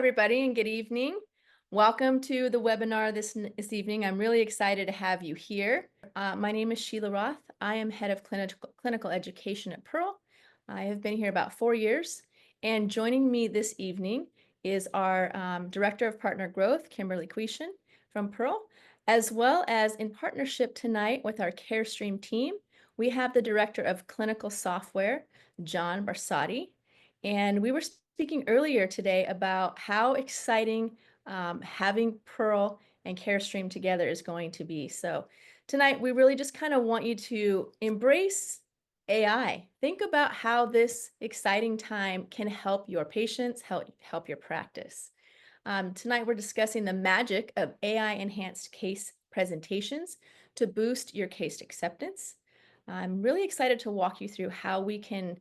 everybody, and good evening. Welcome to the webinar this evening. I'm really excited to have you here. My name is Sheela Roth. I am head of clinical education at Pearl. I have been here about 4 years, and joining me this evening is our Director of Partner Growth, Kimberly Kwiecien from Pearl, as well as in partnership tonight with our Carestream team, we have the Director of Clinical Software, John Barsotti. And we were speaking earlier today about how exciting having Pearl and Carestream together is going to be. So tonight, we really just kind of want you to embrace AI. Think about how this exciting time can help your patients, help your practice. Tonight, we're discussing the magic of AI-enhanced case presentations to boost your case acceptance. I'm really excited to walk you through how we can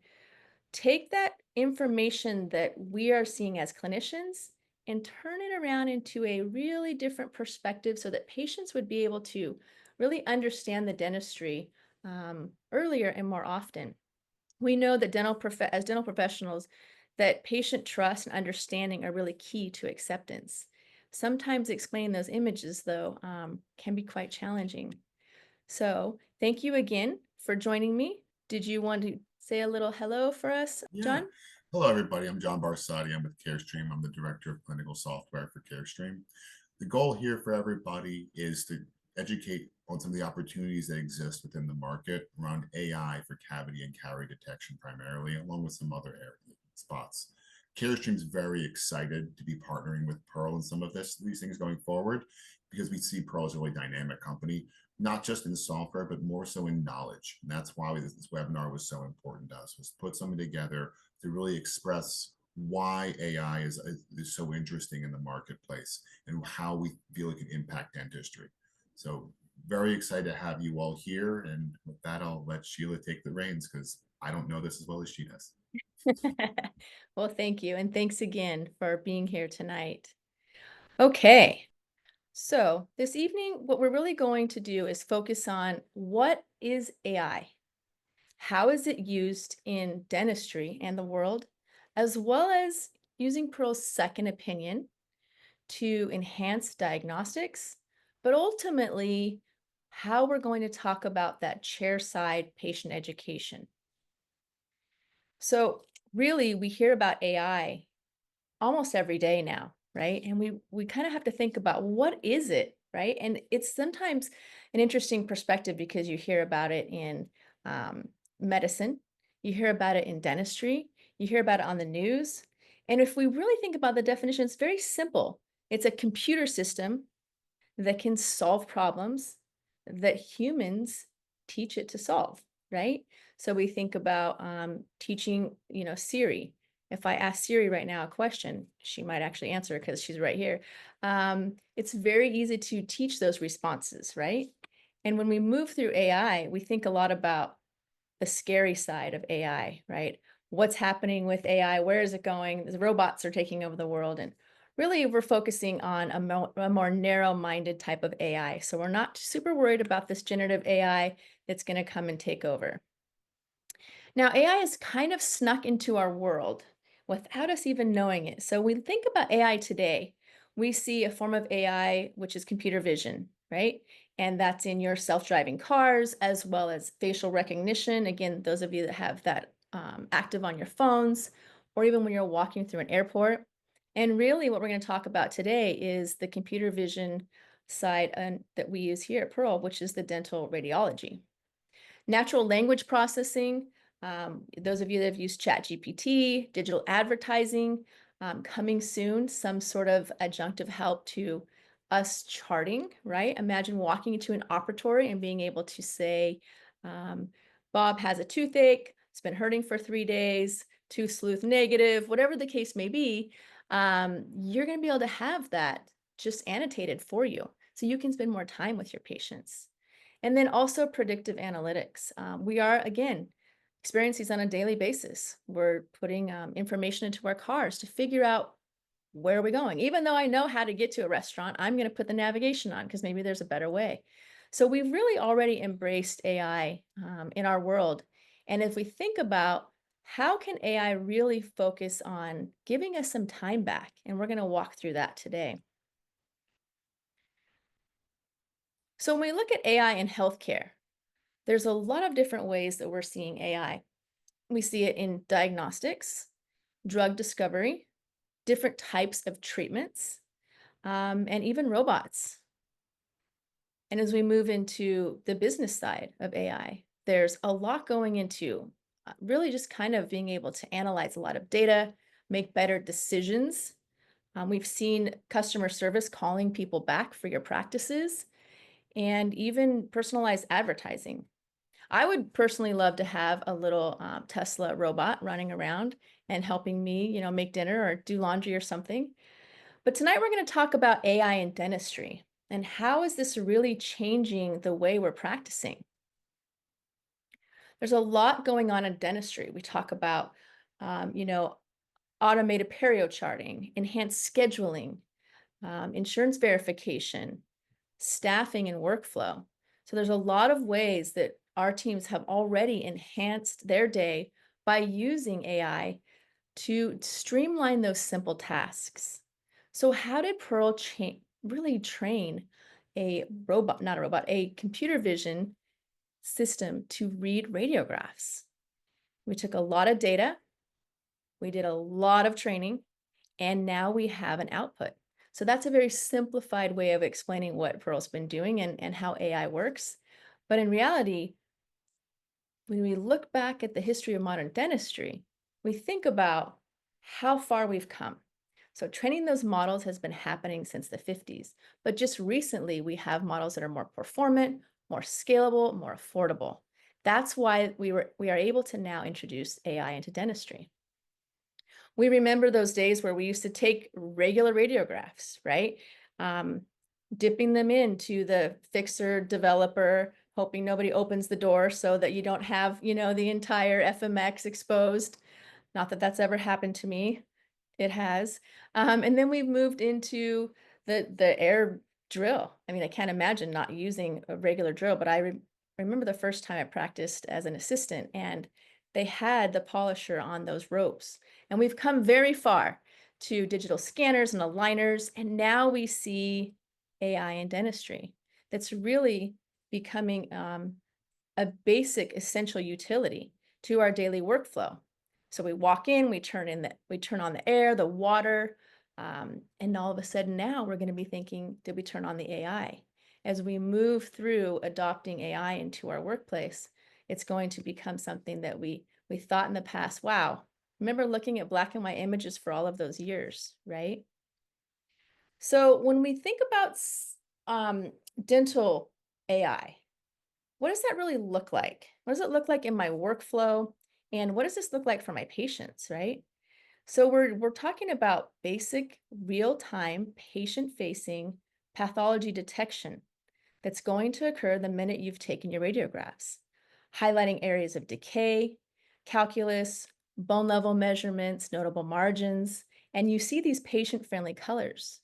take that information that we are seeing as clinicians and turn it around into a really different perspective so that patients would be able to really understand the dentistry earlier and more often. We know that as dental professionals, that patient trust and understanding are really key to acceptance. Sometimes explaining those images, though, can be quite challenging. So thank you again for joining me. Did you want to say a little hello for us, Yeah. John? Hello, everybody. I'm John Barsotti. I'm with Carestream. I'm the Director of Clinical Software for Carestream. The goal here for everybody is to educate on some of the opportunities that exist within the market around AI for cavity and carie detection primarily, along with some other area spots. Carestream's very excited to be partnering with Pearl in some of these things going forward because we see Pearl as a really dynamic company, not just in software, but more so in knowledge. And that's why this webinar was so important to us, was to put something together to really express why AI is so interesting in the marketplace and how we feel it can impact dentistry. So very excited to have you all here. And with that, I'll let Sheela take the reins because I don't know this as well as she does. Well, thank you. And thanks again for being here tonight. Okay. So this evening, what we're really going to do is focus on what is AI? How is it used in dentistry and the world, as well as using Pearl's second opinion to enhance diagnostics, but ultimately, how we're going to talk about that chair-side patient education. So really, we hear about AI almost every day now, right? And we kind of have to think about what is it, right? And it's sometimes an interesting perspective because you hear about it in medicine, you hear about it in dentistry, you hear about it on the news. And if we really think about the definition, it's very simple. It's a computer system that can solve problems that humans teach it to solve, right? So we think about teaching, Siri. If I ask Siri right now a question, she might actually answer because she's right here. It's very easy to teach those responses, right? And when we move through AI, we think a lot about the scary side of AI, right? What's happening with AI? Where is it going? The robots are taking over the world. And really, we're focusing on a more narrow-minded type of AI. So we're not super worried about this generative AI that's going to come and take over. Now, AI is kind of snuck into our world without us even knowing it. So we think about AI today, we see a form of AI, which is computer vision, right? And that's in your self-driving cars as well as facial recognition. Again, those of you that have that active on your phones, or even when you're walking through an airport. And really, what we're going to talk about today is the computer vision side that we use here at Pearl, which is the dental radiology. Natural language processing, those of you that have used ChatGPT, digital advertising, coming soon, some sort of adjunctive help to us charting, right? Imagine walking into an operatory and being able to say, Bob has a toothache, it's been hurting for 3 days, tooth sleuth negative, whatever the case may be, you're going to be able to have that just annotated for you so you can spend more time with your patients. And then also predictive analytics. We are, again, experiencing these on a daily basis. We're putting information into our cars to figure out where are we going. Even though I know how to get to a restaurant, I'm going to put the navigation on because maybe there's a better way. So we've really already embraced AI in our world. And if we think about how can AI really focus on giving us some time back? And we're going to walk through that today. So, when we look at AI in healthcare, there's a lot of different ways that we're seeing AI. We see it in diagnostics, drug discovery, different types of treatments, and even robots. And as we move into the business side of AI, there's a lot going into really just kind of being able to analyze a lot of data, make better decisions. We've seen customer service calling people back for your practices and even personalized advertising. I would personally love to have a little Tesla robot running around and helping me, make dinner or do laundry or something. But tonight we're going to talk about AI in dentistry and how is this really changing the way we're practicing? There's a lot going on in dentistry. We talk about, um, you know, automated perio charting, enhanced scheduling, insurance verification, staffing, and workflow. So there's a lot of ways that our teams have already enhanced their day by using AI to streamline those simple tasks. So, how did Pearl really train a robot, not a robot, a computer vision system to read radiographs? We took a lot of data, we did a lot of training, and now we have an output. So, that's a very simplified way of explaining what Pearl's been doing and how AI works. But in reality, when we look back at the history of modern dentistry, we think about how far we've come. So, training those models has been happening since the 50s, but just recently we have models that are more performant, more scalable, more affordable. That's why we are able to now introduce AI into dentistry. We remember those days where we used to take regular radiographs, right? Um, Dipping them into the fixer developer, hoping nobody opens the door so that you don't have, the entire FMX exposed. Not that that's ever happened to me. It has. And then we've moved into the air drill. I mean, I can't imagine not using a regular drill, but I remember the first time I practiced as an assistant and they had the polisher on those ropes. And we've come very far to digital scanners and aligners, and now we see AI in dentistry that's really becoming a basic essential utility to our daily workflow. So we walk in, we turn on the air, the water, and all of a sudden now we're going to be thinking, did we turn on the AI? As we move through adopting AI into our workplace, it's going to become something that we thought in the past, wow, remember looking at black and white images for all of those years, right? So when we think about dental AI, what does that really look like? What does it look like in my workflow? And what does this look like for my patients, right? So we're talking about basic real-time patient-facing pathology detection that's going to occur the minute you've taken your radiographs, highlighting areas of decay, calculus, bone level measurements, notable margins, and you see these patient-friendly colors,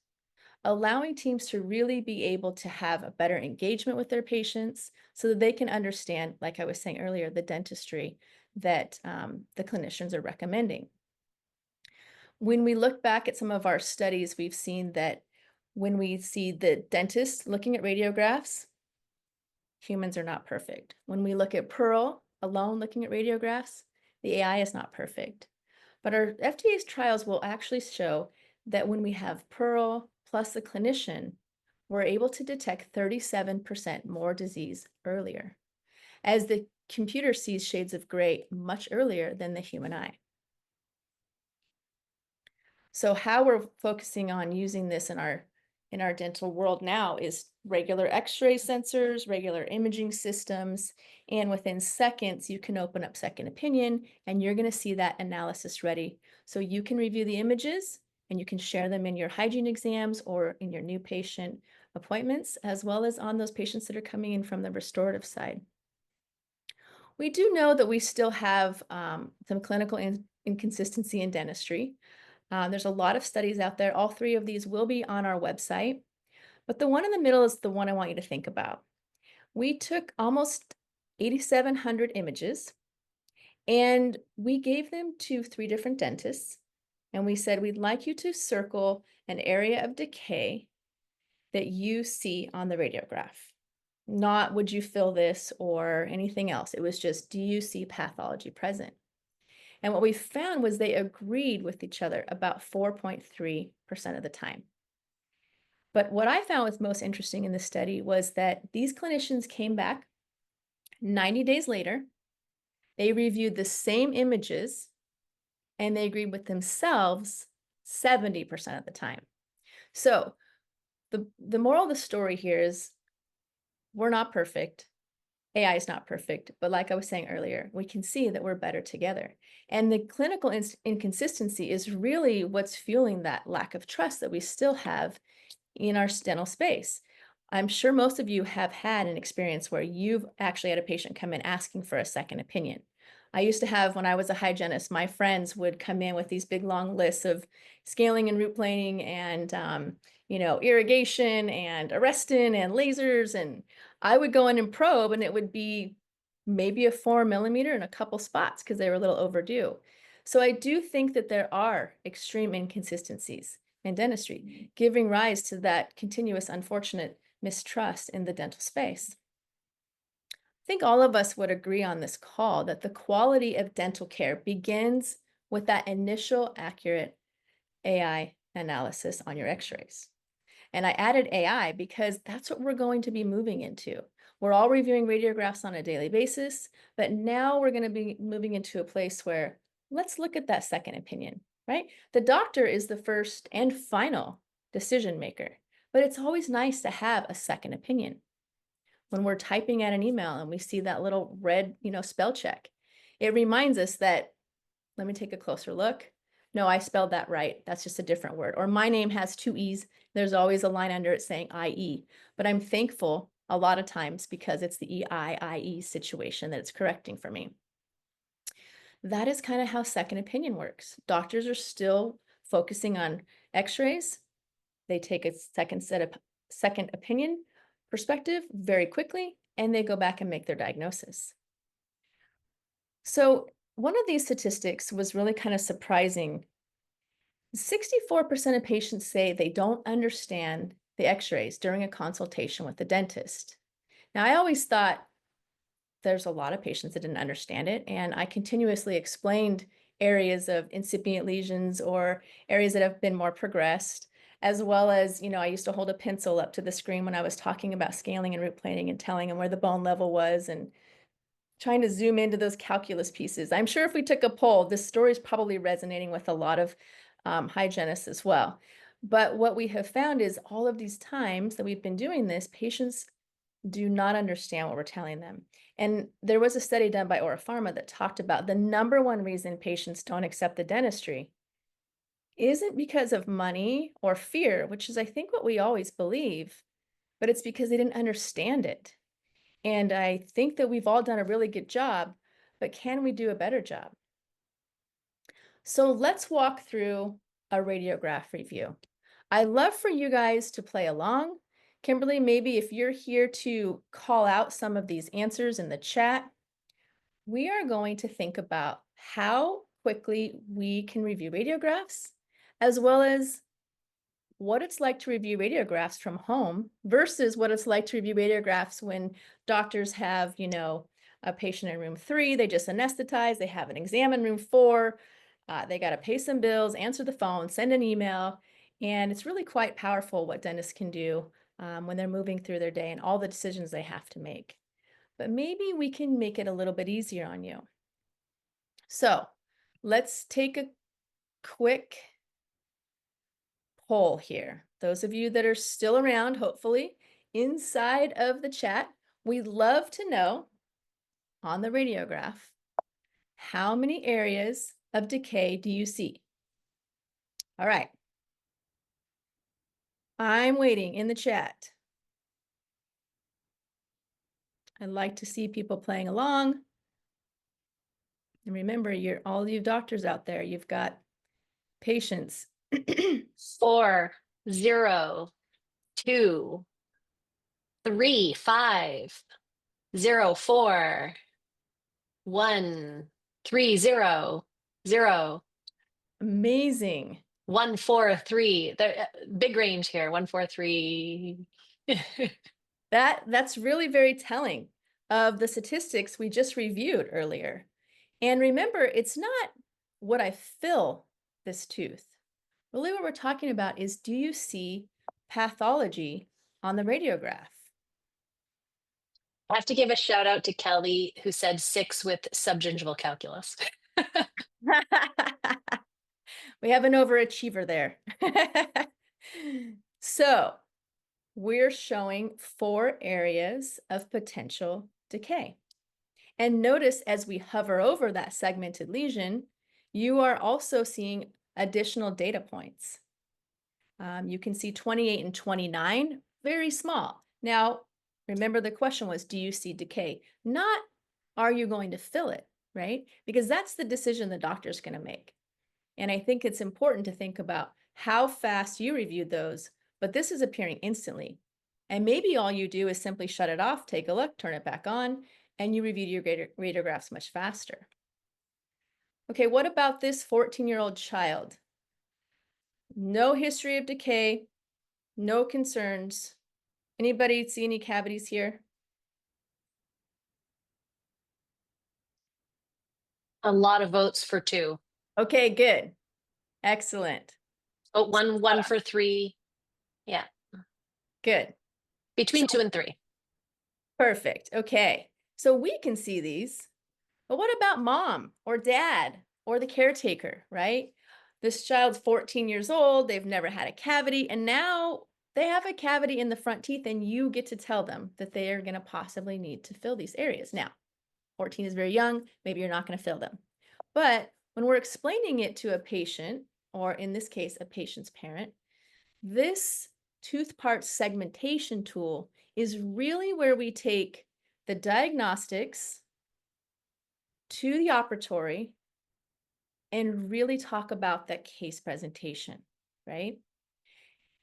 allowing teams to really be able to have a better engagement with their patients so that they can understand, like I was saying earlier, the dentistry that the clinicians are recommending. When we look back at some of our studies, we've seen that when we see the dentist looking at radiographs, humans are not perfect. When we look at Pearl alone looking at radiographs, the AI is not perfect. But our FDA's trials will actually show that when we have Pearl plus the clinician, we're able to detect 37% more disease earlier, as the computer sees shades of gray much earlier than the human eye. So how we're focusing on using this in our dental world now is regular x-ray sensors, regular imaging systems, and within seconds you can open up second opinion and you're going to see that analysis ready. So you can review the images and you can share them in your hygiene exams or in your new patient appointments, as well as on those patients that are coming in from the restorative side. We do know that we still have some clinical inconsistency in dentistry. There's a lot of studies out there. All three of these will be on our website, but the one in the middle is the one I want you to think about. We took almost 8,700 images And we gave them to 3 different dentists, and we said, "We'd like you to circle an area of decay that you see on the radiograph. Not would you feel this or anything else. It was just, do you see pathology present?" And what we found was they agreed with each other about 4.3% of the time. But what I found was most interesting in this study was that these clinicians came back 90 days later, they reviewed the same images, and they agreed with themselves 70% of the time. So the moral of the story here is we're not perfect. AI is not perfect, but like I was saying earlier, we can see that we're better together. And the clinical inconsistency is really what's fueling that lack of trust that we still have in our dental space. I'm sure most of you have had an experience where you've actually had a patient come in asking for a second opinion. I used to have, when I was a hygienist, my friends would come in with these big long lists of scaling and root planing and, irrigation and arrestin and lasers. And I would go in and probe, and it would be maybe a 4 millimeter in a couple spots because they were a little overdue. So I do think that there are extreme inconsistencies in dentistry, giving rise to that continuous unfortunate mistrust in the dental space. I think all of us would agree on this call that the quality of dental care begins with that initial accurate AI analysis on your x-rays. And I added AI because that's what we're going to be moving into. We're all reviewing radiographs on a daily basis, but now we're going to be moving into a place where let's look at that second opinion, right? The doctor is the first and final decision maker, but it's always nice to have a second opinion. When we're typing out an email and we see that little red, spell check, it reminds us that, let me take a closer look. No, I spelled that right. That's just a different word. Or my name has 2 E's. There's always a line under it saying IE. But I'm thankful a lot of times because it's the EIE situation that it's correcting for me. That is kind of how second opinion works. Doctors are still focusing on x-rays. They take a second opinion perspective very quickly, and they go back and make their diagnosis. So one of these statistics was really kind of surprising. 64% of patients say they don't understand the x-rays during a consultation with the dentist. Now, I always thought there's a lot of patients that didn't understand it, and I continuously explained areas of incipient lesions or areas that have been more progressed, as well as, I used to hold a pencil up to the screen when I was talking about scaling and root planing and telling them where the bone level was and trying to zoom into those calculus pieces. I'm sure if we took a poll, this story is probably resonating with a lot of hygienists as well. But what we have found is all of these times that we've been doing this, patients do not understand what we're telling them. And there was a study done by Ora Pharma that talked about the number one reason patients don't accept the dentistry isn't because of money or fear, which is, I think, what we always believe, but it's because they didn't understand it. And I think that we've all done a really good job, but can we do a better job? So let's walk through a radiograph review. I'd love for you guys to play along. Kimberly, maybe if you're here to call out some of these answers in the chat, we are going to think about how quickly we can review radiographs, as well as what it's like to review radiographs from home versus what it's like to review radiographs when doctors have, a patient in room 3, they just anesthetize, they have an exam in room 4, they got to pay some bills, answer the phone, send an email, and it's really quite powerful what dentists can do when they're moving through their day and all the decisions they have to make. But maybe we can make it a little bit easier on you. So let's take a quick poll here. Those of you that are still around, hopefully, inside of the chat, we'd love to know on the radiograph, how many areas of decay do you see? All right. I'm waiting in the chat. I'd like to see people playing along. And remember, all you doctors out there, you've got patients. 4, 0, 2, 3, 5, 0, 4, 1, 3, 0, 0, Amazing. 1, 4, 3. There, big range here. 1, 4, 3. That's really very telling of the statistics we just reviewed earlier. And remember, it's not what I fill this tooth. Really what we're talking about is, do you see pathology on the radiograph? I have to give a shout out to Kelly, who said 6 with subgingival calculus. We have an overachiever there. So we're showing 4 areas of potential decay. And notice as we hover over that segmented lesion, you are also seeing additional data points. You can see 28 and 29, very small. Now, remember the question was, do you see decay? Not, are you going to fill it, right? Because that's the decision the doctor's going to make. And I think it's important to think about how fast you reviewed those, but this is appearing instantly. And maybe all you do is simply shut it off, take a look, turn it back on, and you reviewed your radiographs much faster. Okay, what about this 14-year-old child? No history of decay, no concerns. Anybody see any cavities here? A lot of votes for 2. Okay, good. Excellent. Oh, one for 3. Yeah, Good. between 2 and 3. Perfect. Okay. So we can see these, but what about mom or dad or the caretaker, right? This child's 14 years old, they've never had a cavity, and now they have a cavity in the front teeth, and you get to tell them that they are going to possibly need to fill these areas. Now, 14 is very young, maybe you're not going to fill them. But when we're explaining it to a patient, or in this case, a patient's parent, this tooth part segmentation tool is really where we take the diagnostics to the operatory and really talk about that case presentation, right?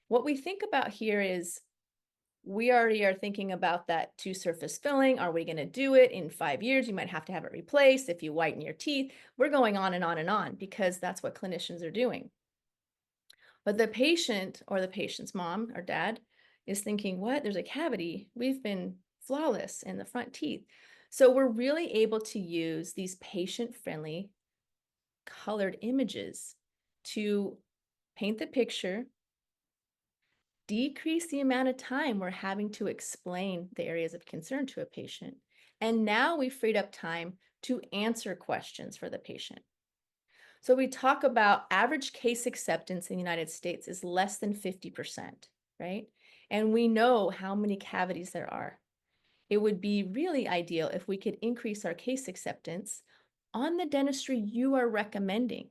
What we think about here is we already are thinking about that tooth surface filling. Are we going to do it in 5 years? You might have to have it replaced if you whiten your teeth. We're going on and on and on because that's what clinicians are doing. But the patient or the patient's mom or dad is thinking, what? There's a cavity. We've been flawless in the front teeth. So we're really able to use these patient-friendly colored images to paint the picture, decrease the amount of time we're having to explain the areas of concern to a patient. And now we freed up time to answer questions for the patient. So we talk about average case acceptance in the United States is less than 50%, right? And we know how many cavities there are. It would be really ideal if we could increase our case acceptance on the dentistry you are recommending.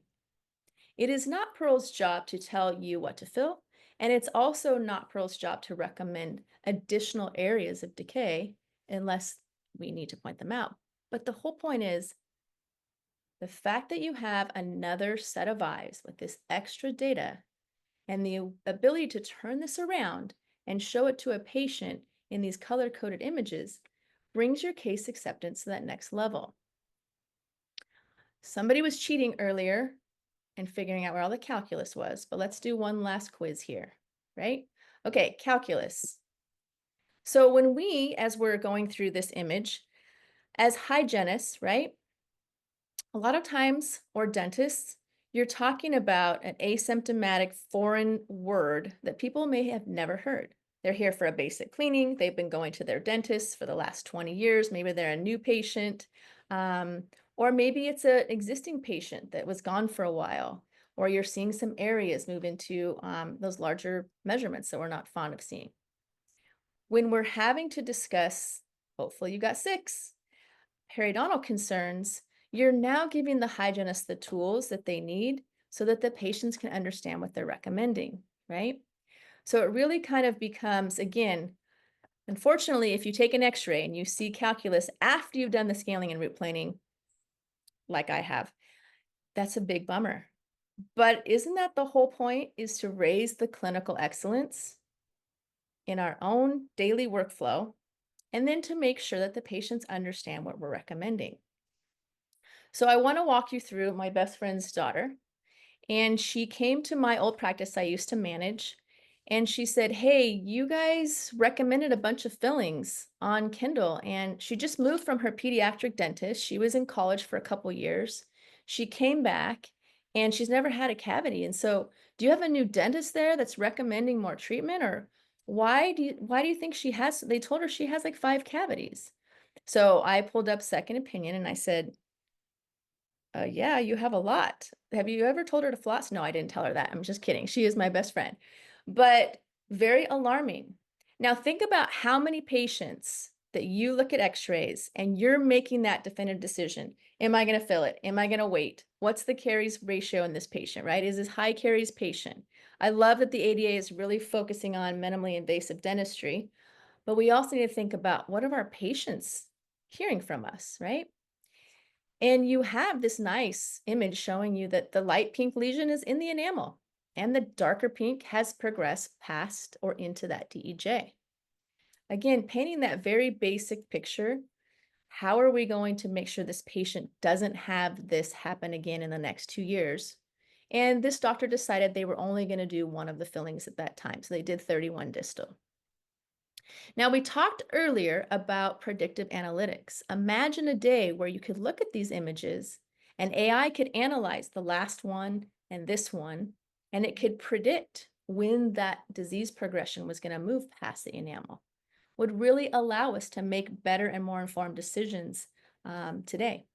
It is not Pearl's job to tell you what to fill, and it's also not Pearl's job to recommend additional areas of decay unless we need to point them out. But the whole point is the fact that you have another set of eyes with this extra data and the ability to turn this around and show it to a patient in these color-coded images brings your case acceptance to that next level. Somebody was cheating earlier and figuring out where all the calculus was, but let's do one last quiz here, right? Okay, calculus. So when we, as we're going through this image, as hygienists, right? A lot of times, or dentists, you're talking about an asymptomatic foreign word that people may have never heard. They're here for a basic cleaning. They've been going to their dentist for the last 20 years. Maybe they're a new patient, or maybe it's an existing patient that was gone for a while, or you're seeing some areas move into those larger measurements that we're not fond of seeing. When we're having to discuss, hopefully you got 6, periodontal concerns, you're now giving the hygienist the tools that they need so that the patients can understand what they're recommending, right? So it really kind of becomes, again, unfortunately, if you take an x-ray and you see calculus after you've done the scaling and root planing, like I have, that's a big bummer. But isn't that the whole point, is to raise the clinical excellence in our own daily workflow, and then to make sure that the patients understand what we're recommending. So I want to walk you through my best friend's daughter. And she came to my old practice I used to manage. And she said, "Hey, you guys recommended a bunch of fillings on Kindle." And she just moved from her pediatric dentist. She was in college for a couple years. She came back and she's never had a cavity. And so, do you have a new dentist there that's recommending more treatment? Or why do you think she has, they told her she has like 5 cavities. So I pulled up second opinion and I said, yeah, you have a lot. Have you ever told her to floss? No, I didn't tell her that. I'm just kidding. She is my best friend. But very alarming. Now think about how many patients that you look at x-rays and you're making that definitive decision. Am I going to fill it? Am I going to wait? What's the caries ratio in this patient, right? Is this high caries patient? I love that the ADA is really focusing on minimally invasive dentistry, but we also need to think about what are our patients hearing from us, right? And you have this nice image showing you that the light pink lesion is in the enamel and the darker pink has progressed past or into that DEJ. Again, painting that very basic picture, how are we going to make sure this patient doesn't have this happen again in the next 2 years? And this doctor decided they were only going to do one of the fillings at that time. So they did 31 distal. Now, we talked earlier about predictive analytics. Imagine a day where you could look at these images and AI could analyze the last one and this one, and it could predict when that disease progression was going to move past the enamel. Would really allow us to make better and more informed decisions today.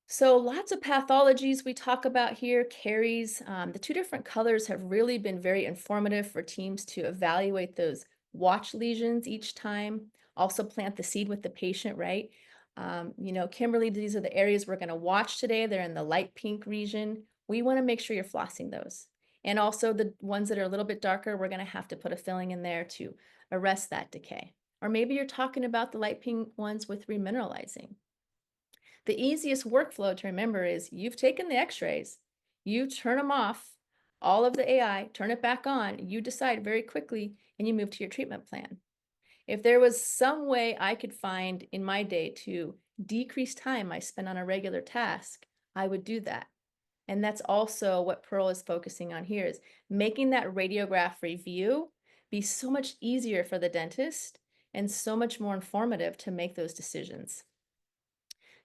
So lots of pathologies we talk about here, caries. The two different colors have really been very informative for teams to evaluate those watch lesions each time. Also plant the seed with the patient, right? Kimberly, these are the areas we're going to watch today. They're in the light pink region. We want to make sure you're flossing those. And also the ones that are a little bit darker, we're going to have to put a filling in there to arrest that decay. Or maybe you're talking about the light pink ones with remineralizing. The easiest workflow to remember is you've taken the x-rays, you turn them off, all of the AI, turn it back on, you decide very quickly, and you move to your treatment plan. If there was some way I could find in my day to decrease time I spend on a regular task, I would do that. And that's also what Pearl is focusing on here, is making that radiograph review be so much easier for the dentist and so much more informative to make those decisions.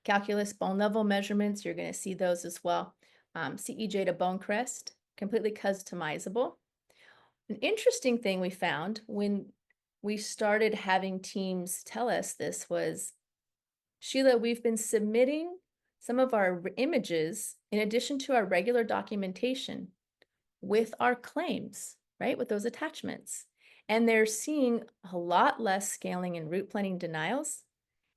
Calculus bone level measurements, you're going to see those as well. CEJ to bone crest, completely customizable. An interesting thing we found when we started having teams tell us this was, "Sheela, we've been submitting some of our images in addition to our regular documentation with our claims, right? With those attachments. And they're seeing a lot less scaling and root planning denials.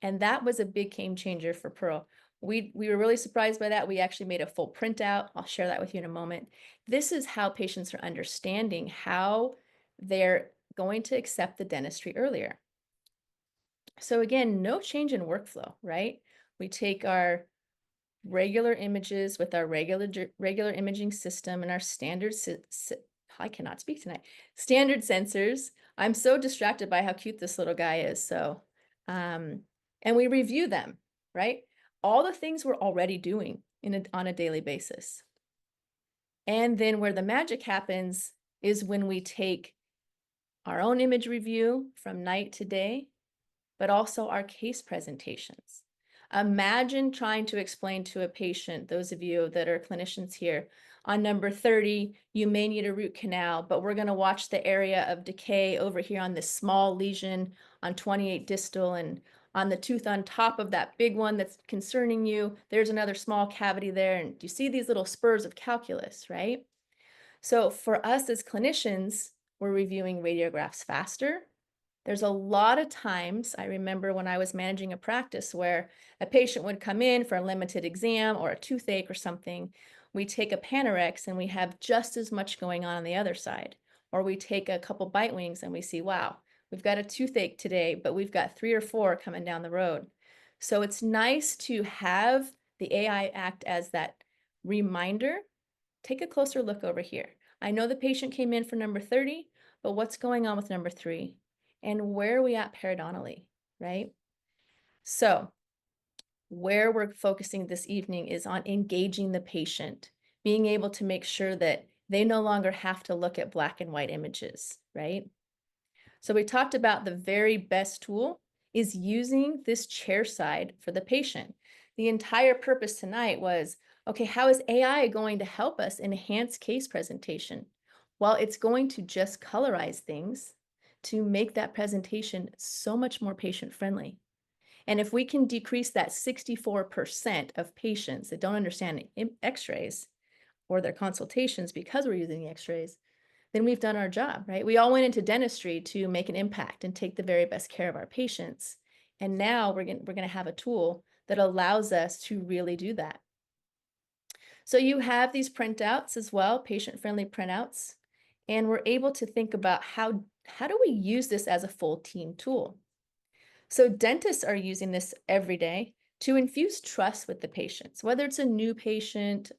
And that was a big game changer for Pearl. We were really surprised by that. We actually made a full printout. I'll share that with you in a moment. This is how patients are understanding how they're going to accept the dentistry earlier. So again, no change in workflow, right? We take our regular images with our regular imaging system and our standard I cannot speak tonight. Standard sensors. I'm so distracted by how cute this little guy is. So, and we review them, right? All the things we're already doing on a daily basis. And then where the magic happens is when we take our own image review from night to day, but also our case presentations. Imagine trying to explain to a patient, those of you that are clinicians here, on number 30, you may need a root canal, but we're going to watch the area of decay over here on this small lesion on 28 distal, and on the tooth on top of that big one that's concerning you, there's another small cavity there. And you see these little spurs of calculus, right? So for us as clinicians, we're reviewing radiographs faster. There's a lot of times, I remember when I was managing a practice where a patient would come in for a limited exam or a toothache or something. We take a Panorex and we have just as much going on the other side. Or we take a couple bite wings and we see, wow, we've got a toothache today, but we've got 3 or 4 coming down the road. So it's nice to have the AI act as that reminder. Take a closer look over here. I know the patient came in for number 30, but what's going on with number 3? And where are we at periodontally, right? So where we're focusing this evening is on engaging the patient, being able to make sure that they no longer have to look at black and white images, right? So we talked about the very best tool is using this chair side for the patient. The entire purpose tonight was, okay, how is AI going to help us enhance case presentation? Well, it's going to just colorize things to make that presentation so much more patient friendly. And if we can decrease that 64% of patients that don't understand x-rays or their consultations because we're using the x-rays, then we've done our job, right? We all went into dentistry to make an impact and take the very best care of our patients. And now we're going to have a tool that allows us to really do that. So you have these printouts as well, patient-friendly printouts, and we're able to think about how do we use this as a full team tool? So dentists are using this every day to infuse trust with the patients, whether it's a new patient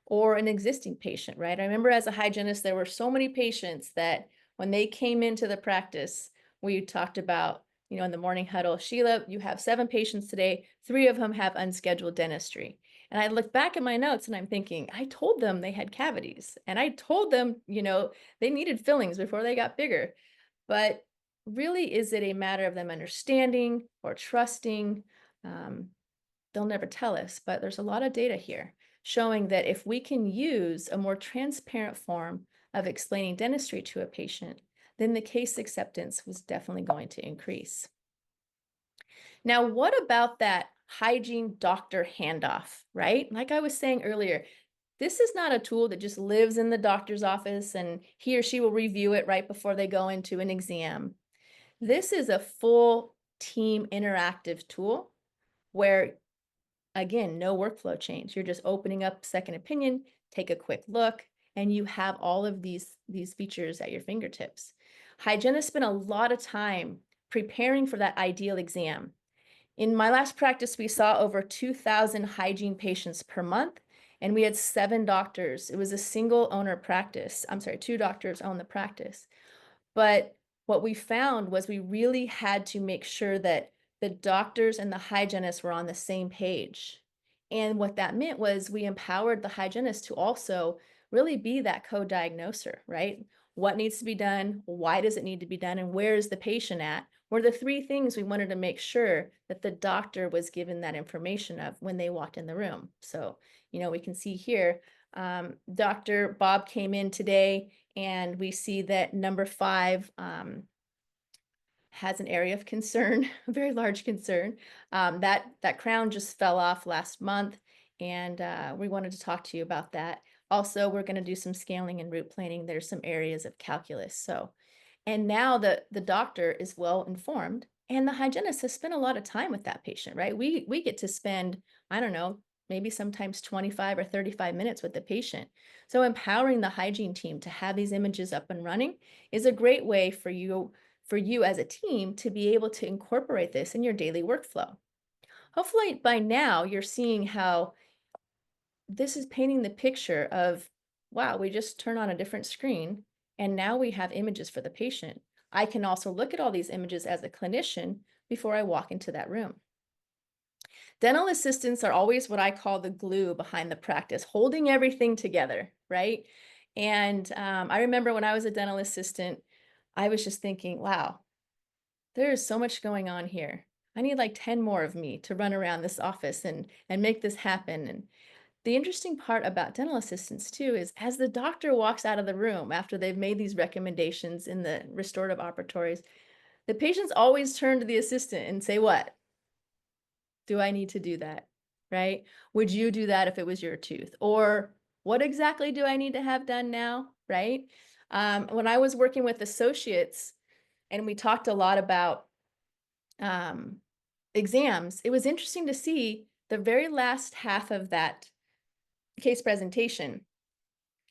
or an existing patient, right? I remember as a hygienist, there were so many patients that when they came into the practice, we talked about, in the morning huddle, Sheila, you have 7 patients today, 3 of them have unscheduled dentistry. And I look back at my notes and I'm thinking, I told them they had cavities and I told them, they needed fillings before they got bigger. But really, is it a matter of them understanding or trusting? Um, they'll never tell us, but there's a lot of data here showing that if we can use a more transparent form of explaining dentistry to a patient, then the case acceptance was definitely going to increase. Now, what about that hygiene doctor handoff, right? Like I was saying earlier, this is not a tool that just lives in the doctor's office and he or she will review it right before they go into an exam. This is a full team interactive tool where, again, no workflow change. You're just opening up second opinion, take a quick look, and you have all of these features at your fingertips. Hygienists spend a lot of time preparing for that ideal exam. In my last practice, we saw over 2,000 hygiene patients per month, and we had 7 doctors. It was a single owner practice. I'm sorry, 2 doctors own the practice. But what we found was we really had to make sure that the doctors and the hygienists were on the same page. And what that meant was we empowered the hygienist to also really be that co-diagnoser, right? What needs to be done? Why does it need to be done? And where is the patient at? Were the 3 things we wanted to make sure that the doctor was given that information of when they walked in the room. So, we can see here, Dr. Bob came in today and we see that number 5 has an area of concern, a very large concern. That crown just fell off last month, and we wanted to talk to you about that. Also, we're going to do some scaling and root planning. There's some areas of calculus. So, and now the doctor is well informed, and the hygienist has spent a lot of time with that patient, right? We get to spend, I don't know, maybe sometimes 25 or 35 minutes with the patient. So empowering the hygiene team to have these images up and running is a great way for you as a team to be able to incorporate this in your daily workflow. Hopefully by now you're seeing how this is painting the picture of, wow, we just turn on a different screen and now we have images for the patient. I can also look at all these images as a clinician before I walk into that room. Dental assistants are always what I call the glue behind the practice, holding everything together, right? And I remember when I was a dental assistant, I was just thinking, wow, there is so much going on here. I need like 10 more of me to run around this office and make this happen. And the interesting part about dental assistants too is as the doctor walks out of the room after they've made these recommendations in the restorative operatories, the patients always turn to the assistant and say, what? Do I need to do that? Right? Would you do that if it was your tooth? Or what exactly do I need to have done now? Right? When I was working with associates and we talked a lot about exams, it was interesting to see the very last half of that case presentation.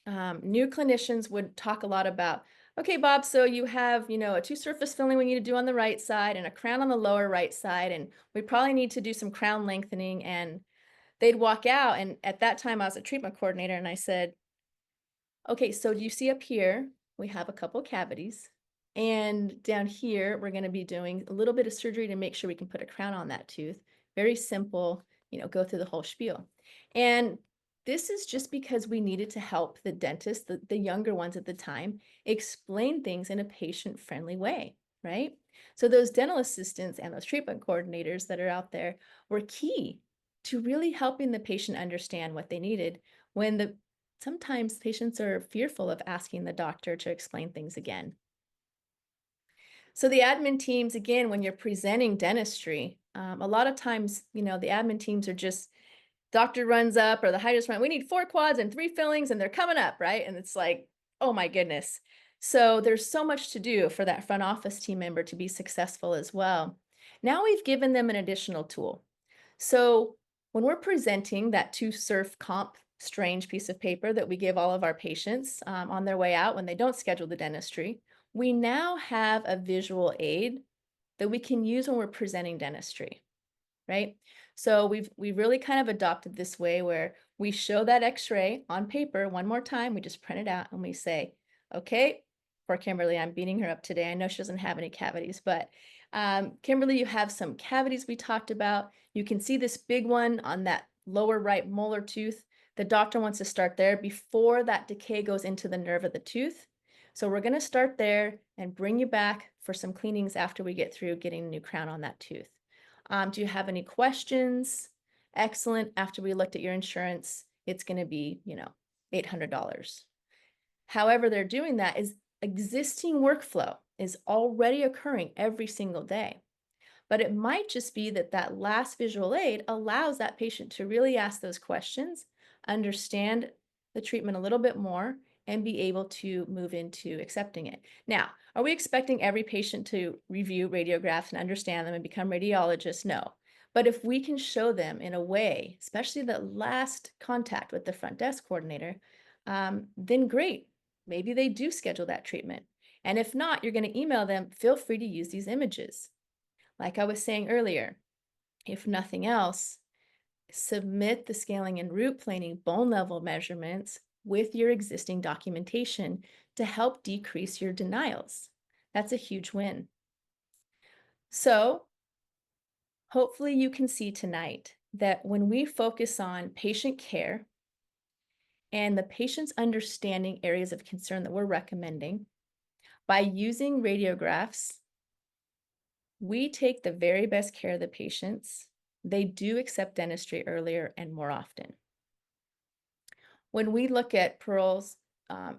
New clinicians would talk a lot about, okay, Bob, so you have, a 2 surface filling we need to do on the right side and a crown on the lower right side, and we probably need to do some crown lengthening. And they'd walk out, and at that time I was a treatment coordinator, and I said, okay, so do you see up here, we have a couple cavities, and down here, we're going to be doing a little bit of surgery to make sure we can put a crown on that tooth. Very simple, go through the whole spiel. And this is just because we needed to help the dentists, the younger ones at the time, explain things in a patient-friendly way, right? So those dental assistants and those treatment coordinators that are out there were key to really helping the patient understand what they needed when sometimes patients are fearful of asking the doctor to explain things again. So the admin teams, again, when you're presenting dentistry, a lot of times, the admin teams are just doctor runs up or the hygienist run, we need 4 quads and 3 fillings and they're coming up, right? And it's like, oh my goodness. So there's so much to do for that front office team member to be successful as well. Now we've given them an additional tool. So when we're presenting that 2-surf comp strange piece of paper that we give all of our patients on their way out when they don't schedule the dentistry, we now have a visual aid that we can use when we're presenting dentistry, right? So we really kind of adopted this way where we show that x-ray on paper one more time, we just print it out and we say, okay, poor Kimberly, I'm beating her up today. I know she doesn't have any cavities, but Kimberly, you have some cavities we talked about. You can see this big one on that lower right molar tooth. The doctor wants to start there before that decay goes into the nerve of the tooth. So we're going to start there and bring you back for some cleanings after we get through getting a new crown on that tooth. Do you have any questions? Excellent. After we looked at your insurance, it's going to be, $800. However, they're doing that is existing workflow is already occurring every single day. But it might just be that that last visual aid allows that patient to really ask those questions, understand the treatment a little bit more, and be able to move into accepting it. Now, are we expecting every patient to review radiographs and understand them and become radiologists? No. But if we can show them in a way, especially the last contact with the front desk coordinator, then great. Maybe they do schedule that treatment. And if not, you're going to email them, feel free to use these images. Like I was saying earlier, if nothing else, submit the scaling and root planing bone level measurements with your existing documentation to help decrease your denials. That's a huge win. So hopefully you can see tonight that when we focus on patient care and the patient's understanding areas of concern that we're recommending, by using radiographs, we take the very best care of the patients. They do accept dentistry earlier and more often. When we look at Pearl's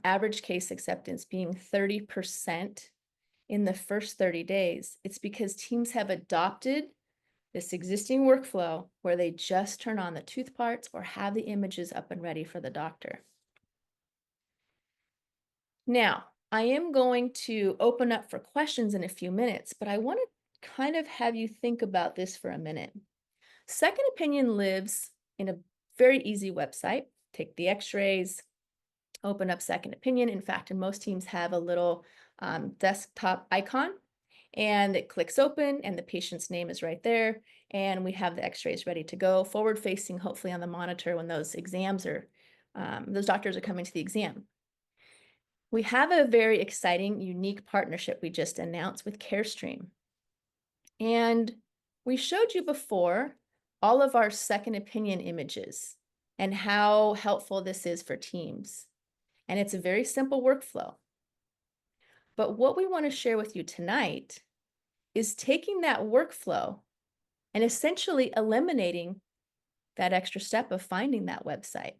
average case acceptance being 30% in the first 30 days, it's because teams have adopted this existing workflow where they just turn on the tooth parts or have the images up and ready for the doctor. Now, I am going to open up for questions in a few minutes, but I want to kind of have you think about this for a minute. Second Opinion lives in a very easy website. Take the x-rays, open up Second Opinion. In fact, and most teams have a little desktop icon and it clicks open and the patient's name is right there. And we have the x-rays ready to go, forward facing, hopefully on the monitor when those exams are, those doctors are coming to the exam. We have a very exciting, unique partnership we just announced with Carestream. And we showed you before all of our Second Opinion images and how helpful this is for teams. And it's a very simple workflow. But what we want to share with you tonight is taking that workflow and essentially eliminating that extra step of finding that website.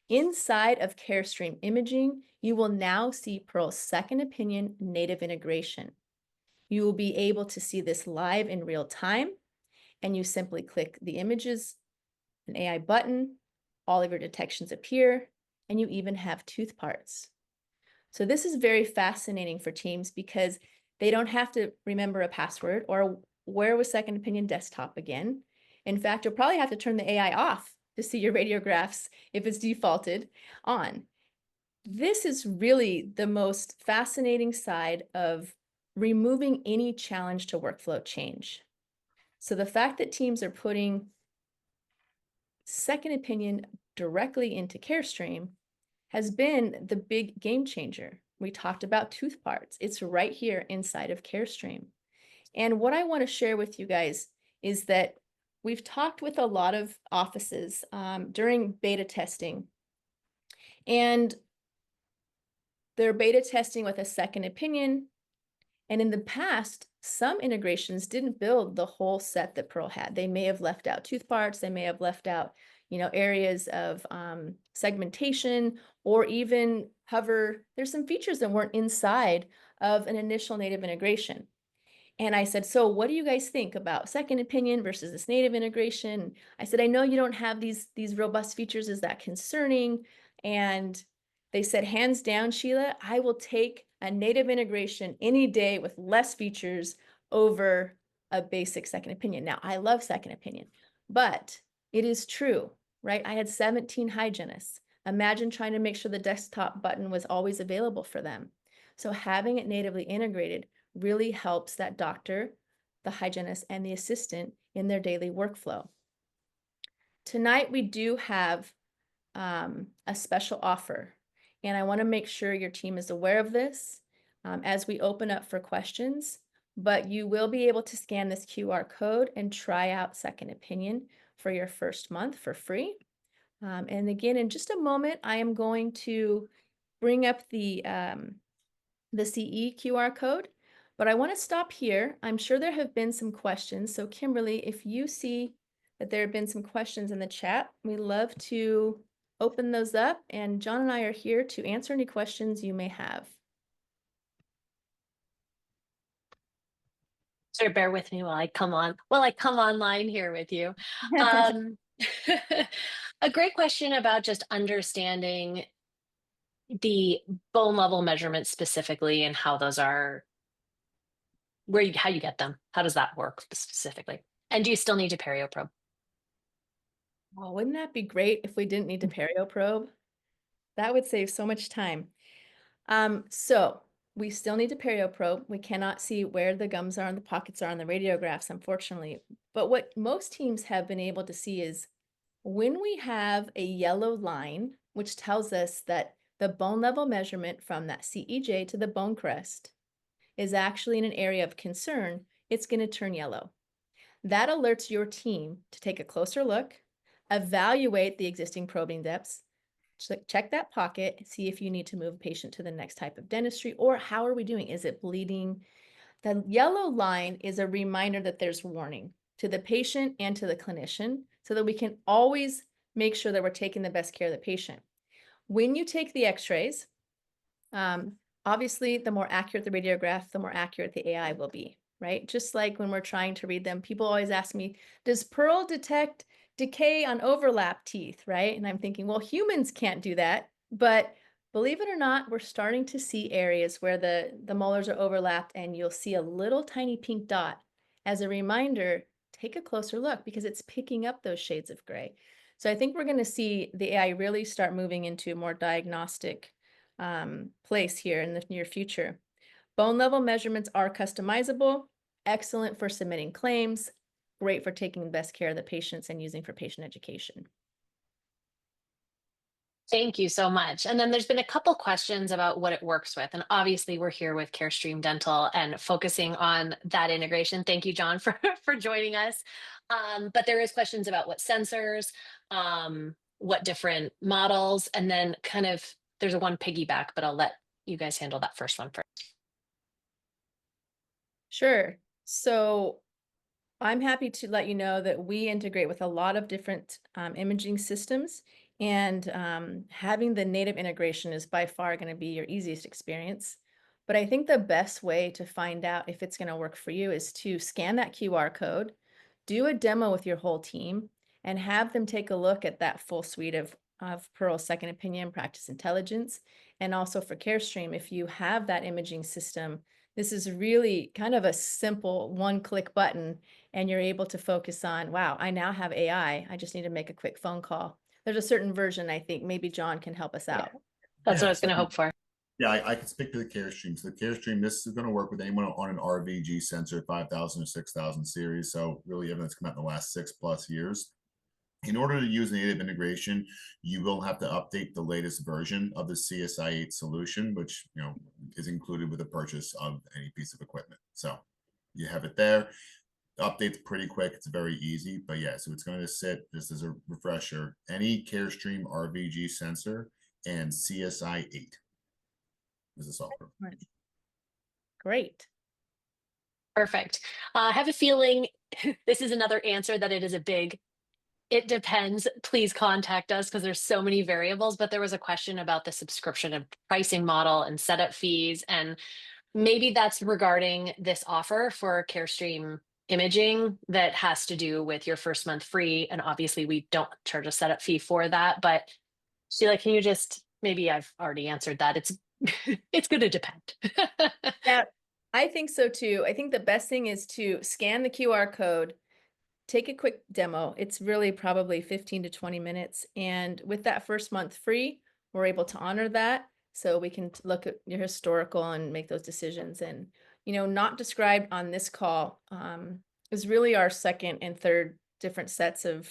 Inside of Carestream Imaging, you will now see Pearl's Second Opinion native integration. You will be able to see this live in real time, and you simply click the images, an AI button, all of your detections appear, and you even have tooth parts. So this is very fascinating for teams because they don't have to remember a password or where was Second Opinion desktop again. In fact, you'll probably have to turn the AI off to see your radiographs if it's defaulted on. This is really the most fascinating side of removing any challenge to workflow change. So the fact that teams are putting Second Opinion directly into Carestream has been the big game changer. We talked about tooth parts. It's right here inside of Carestream. And what I want to share with you guys is that we've talked with a lot of offices during beta testing, and they're beta testing with a second opinion. And in the past, some integrations didn't build the whole set that Pearl had. They may have left out tooth parts, they may have left out, areas of segmentation, or even cover. There's some features that weren't inside of an initial native integration. And I said, so what do you guys think about second opinion versus this native integration? I said, I know you don't have these robust features. Is that concerning? And they said, hands down, Sheela, I will take a native integration any day with less features over a basic second opinion. Now, I love second opinion, but it is true, right? I had 17 hygienists. Imagine trying to make sure the desktop button was always available for them. So having it natively integrated really helps that doctor, the hygienist, and the assistant in their daily workflow. Tonight, we do have a special offer, and I want to make sure your team is aware of this as we open up for questions, but you will be able to scan this QR code and try out Second Opinion for your first month for free. And again, in just a moment, I am going to bring up the CE QR code. But I want to stop here. I'm sure there have been some questions. So Kimberly, if you see that there have been some questions in the chat, we love to open those up. And John and I are here to answer any questions you may have. So bear with me while I come online here with you. A great question about just understanding the bone level measurements specifically and how those are, how you get them. How does that work specifically? And do you still need to perio probe? Oh, wouldn't that be great if we didn't need to perio probe? That would save so much time. So we still need to perio probe. We cannot see where the gums are and the pockets are on the radiographs, unfortunately. But what most teams have been able to see is when we have a yellow line, which tells us that the bone level measurement from that CEJ to the bone crest is actually in an area of concern, it's going to turn yellow. That alerts your team to take a closer look, evaluate the existing probing depths, check that pocket, see if you need to move a patient to the next type of dentistry, or how are we doing? Is it bleeding? The yellow line is a reminder that there's warning to the patient and to the clinician so that we can always make sure that we're taking the best care of the patient. When you take the x-rays, obviously, the more accurate the radiograph, the more accurate the AI will be, right? Just like when we're trying to read them, people always ask me, does Pearl detect decay on overlap teeth, right? And I'm thinking, well, humans can't do that. But believe it or not, we're starting to see areas where the molars are overlapped and you'll see a little tiny pink dot. As a reminder, take a closer look because it's picking up those shades of gray. So I think we're going to see the AI really start moving into a more diagnostic place here in the near future. Bone level measurements are customizable, excellent for submitting claims, great for taking the best care of the patients and using for patient education. Thank you so much. And then there's been a couple questions about what it works with. And obviously we're here with Carestream Dental and focusing on that integration. Thank you, John, for joining us. But there is questions about what sensors, what different models, and then kind of there's a one piggyback, but I'll let you guys handle that first one first. Sure. So I'm happy to let you know that we integrate with a lot of different imaging systems, and having the native integration is by far going to be your easiest experience. But I think the best way to find out if it's going to work for you is to scan that QR code, do a demo with your whole team, and have them take a look at that full suite of Pearl Second Opinion, Practice Intelligence, and also for Carestream, if you have that imaging system, this is really kind of a simple one-click button, and you're able to focus on, wow, I now have AI. I just need to make a quick phone call. There's a certain version, I think, maybe John can help us out. That's what I was going to hope for. Yeah, I can speak to the Carestream. So the Carestream, this is going to work with anyone on an RVG sensor, 5,000 or 6,000 series. So really everything that's come out in the last 6+ years. In order to use native integration, you will have to update the latest version of the CSI8 solution, which is included with the purchase of any piece of equipment. So you have it there. The update's pretty quick. It's very easy, but yeah, so it's going to sit just as a refresher. Any Carestream RVG sensor and CSI 8 is the software. Right. Great. Perfect. I have a feeling this is another answer that it is a big, it depends. Please contact us because there's so many variables. But there was a question about the subscription and pricing model and setup fees. And maybe that's regarding this offer for Carestream imaging that has to do with your first month free. And obviously, we don't charge a setup fee for that. But Sheila, can you just, maybe I've already answered that. It's it's going to depend. Yeah, I think so too. I think the best thing is to scan the QR code, take a quick demo. It's really probably 15 to 20 minutes. And with that first month free, we're able to honor that. So we can look at your historical and make those decisions. And, not described on this call is really our second and third different sets of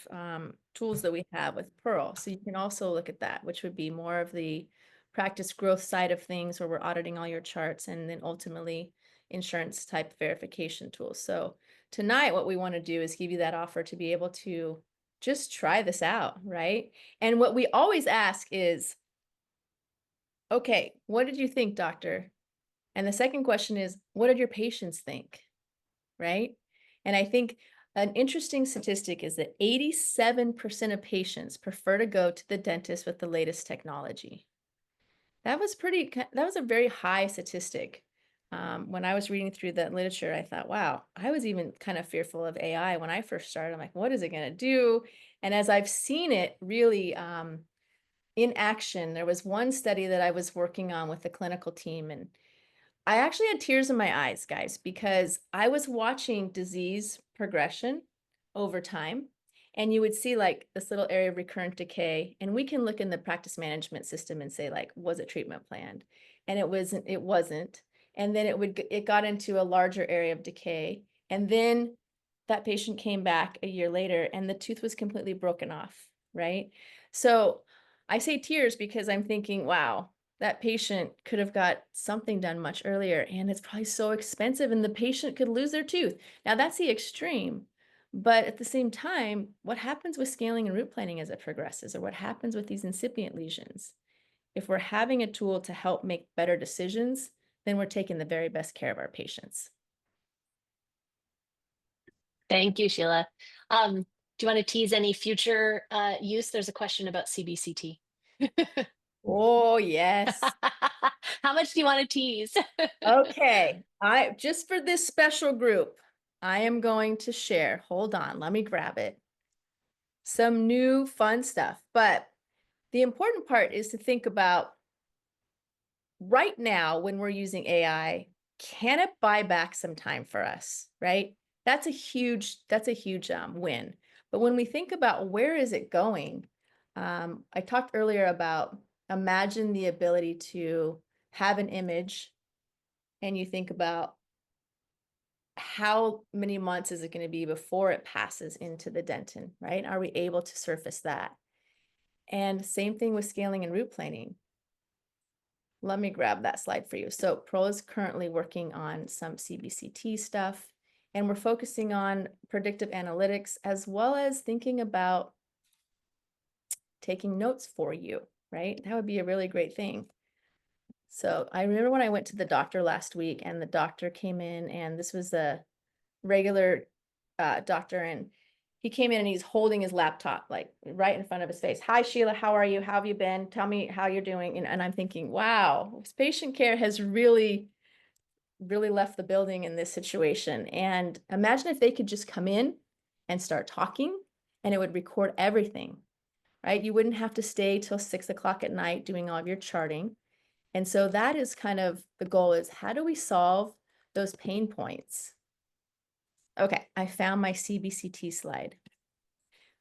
tools that we have with Pearl. So you can also look at that, which would be more of the practice growth side of things where we're auditing all your charts and then ultimately insurance type verification tools. So tonight, what we want to do is give you that offer to be able to just try this out, right? And what we always ask is, okay, what did you think, doctor? And the second question is, what did your patients think, right? And I think an interesting statistic is that 87% of patients prefer to go to the dentist with the latest technology. That was a very high statistic. When I was reading through that literature, I thought, wow, I was even kind of fearful of AI when I first started. I'm like, what is it going to do? And as I've seen it really in action, there was one study that I was working on with the clinical team, and I actually had tears in my eyes, guys, because I was watching disease progression over time. And you would see like this little area of recurrent decay. And we can look in the practice management system and say, like, was it treatment planned? And it wasn't. And then it got into a larger area of decay. And then that patient came back a year later and the tooth was completely broken off, right? So I say tears because I'm thinking, wow, that patient could have got something done much earlier and it's probably so expensive and the patient could lose their tooth. Now that's the extreme, but at the same time, what happens with scaling and root planning as it progresses, or what happens with these incipient lesions? If we're having a tool to help make better decisions, then we're taking the very best care of our patients. Thank you, Sheila. Do you want to tease any future use? There's a question about CBCT. Oh, yes. How much do you want to tease? Okay, I just for this special group, I am going to share. Hold on, let me grab it. Some new fun stuff. But the important part is to think about right now when we're using AI, can it buy back some time for us, right? That's a huge win. But when we think about where is it going, I talked earlier about imagine the ability to have an image and you think about how many months is it going to be before it passes into the dentin, right? Are we able to surface that? And same thing with scaling and root planing. Let me grab that slide for you. So Pro is currently working on some CBCT stuff, and we're focusing on predictive analytics as well as thinking about taking notes for you, right? That would be a really great thing. So I remember when I went to the doctor last week and the doctor came in and this was a regular doctor and he came in and he's holding his laptop like right in front of his face. Hi, Sheila, how are you? How have you been? Tell me how you're doing. And I'm thinking, wow, patient care has really, really left the building in this situation. And imagine if they could just come in and start talking and it would record everything, right? You wouldn't have to stay till 6 o'clock at night doing all of your charting. And so that is kind of the goal is how do we solve those pain points? Okay, I found my CBCT slide.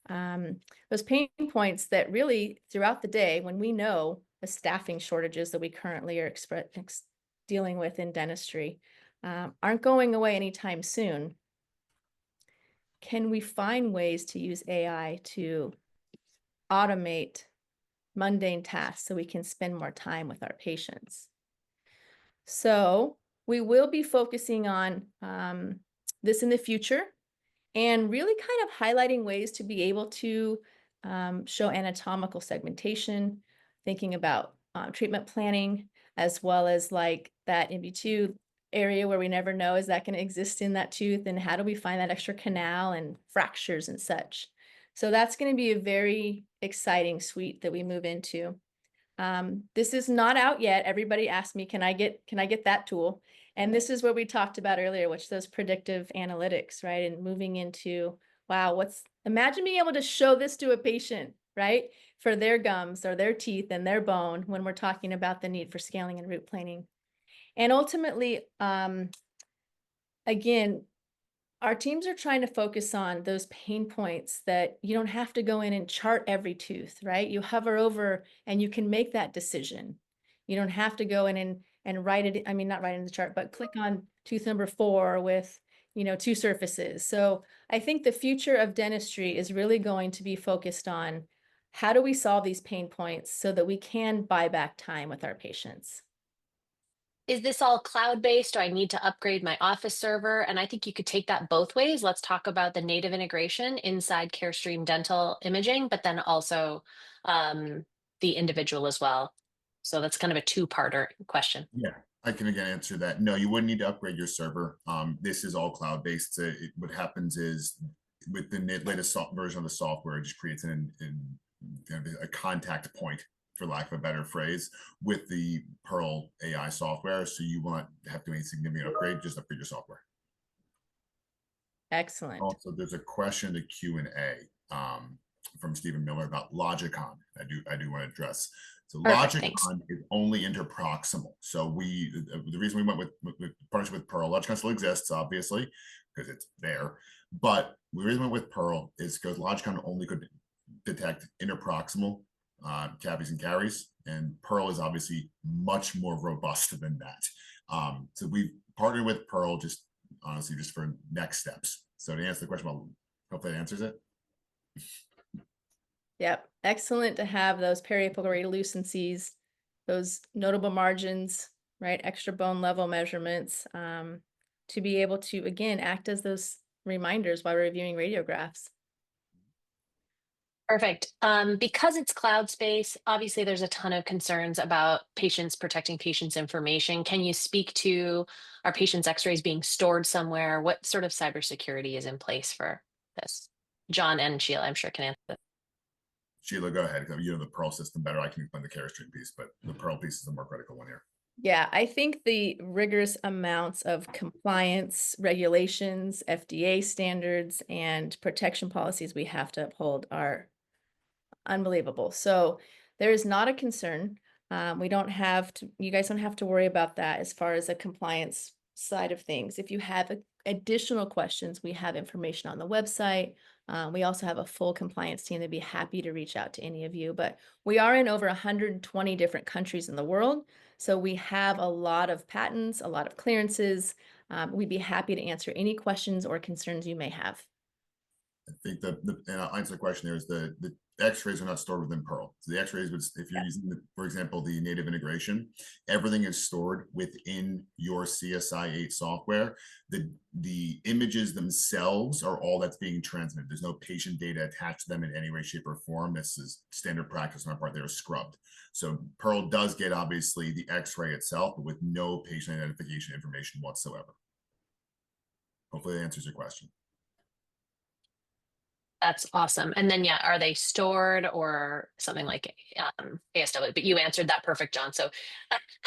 Those pain points that really throughout the day, when we know the staffing shortages that we currently are dealing with in dentistry aren't going away anytime soon. Can we find ways to use AI to automate mundane tasks so we can spend more time with our patients? So we will be focusing on this in the future. and really kind of highlighting ways to be able to show anatomical segmentation, thinking about treatment planning, as well as like that MB2 area where we never know, is that going to exist in that tooth, and how do we find that extra canal and fractures and such. So that's going to be a very exciting suite that we move into. This is not out yet. Everybody asked me, can I get that tool? And this is what we talked about earlier, which those predictive analytics, right? And moving into, wow, imagine being able to show this to a patient, right? For their gums or their teeth and their bone when we're talking about the need for scaling and root planing. And ultimately, again, our teams are trying to focus on those pain points that you don't have to go in and chart every tooth, right? You hover over and you can make that decision. You don't have to go in and write it, I mean, not write in the chart, but click on tooth number 4 with, 2 surfaces. So I think the future of dentistry is really going to be focused on how do we solve these pain points so that we can buy back time with our patients. Is this all cloud-based? Do I need to upgrade my Office server? And I think you could take that both ways. Let's talk about the native integration inside Carestream Dental Imaging, but then also the individual as well. So that's kind of a two-parter question. Yeah, I can again answer that. No, you wouldn't need to upgrade your server. This is all cloud-based. What happens is with the latest version of the software, it just creates kind of a contact point, for lack of a better phrase, with the Pearl AI software. So you won't have to make a significant upgrade, just upgrade your software. Excellent. Also, there's a question to Q&A from Stephen Miller about Logicon. I do want to address. So Perfect, Logicon thanks. is only interproximal. So the reason we went with partnership with Pearl, Logicon still exists, obviously, because it's there. But the reason we went with Pearl is because Logicon only could detect interproximal cavities and caries, and Pearl is obviously much more robust than that. So we partnered with Pearl just honestly just for next steps. So to answer the question, hopefully that answers it. Yep. Excellent to have those periapical radiolucencies, those notable margins, right? Extra bone level measurements, to be able to, again, act as those reminders while reviewing radiographs. Perfect. Because it's cloud space, obviously there's a ton of concerns about patients protecting patients' information. Can you speak to our patients' x-rays being stored somewhere? What sort of cybersecurity is in place for this? John and Sheila, I'm sure can answer this. Sheila, go ahead. You know the Pearl system better. I can explain the Carestream piece, but the Pearl piece is the more critical one here. Yeah, I think the rigorous amounts of compliance regulations, FDA standards, and protection policies we have to uphold are unbelievable. So there is not a concern. We don't have to, you guys don't have to worry about that as far as a compliance side of things. If you have additional questions, we have information on the website. We also have a full compliance team that'd be happy to reach out to any of you, but we are in over 120 different countries in the world. So we have a lot of patents, a lot of clearances. We'd be happy to answer any questions or concerns you may have. I think and I'll answer the question there is the x-rays are not stored within Pearl. So the x-rays would, if you're using for example, the native integration, everything is stored within your CSI-8 software. The images themselves are all that's being transmitted. There's no patient data attached to them in any way, shape, or form. This is standard practice on our part. They're scrubbed. So Pearl does get obviously the x-ray itself, but with no patient identification information whatsoever. Hopefully that answers your question. That's awesome. And then, yeah, are they stored or something like ASW? But you answered that perfect, John. So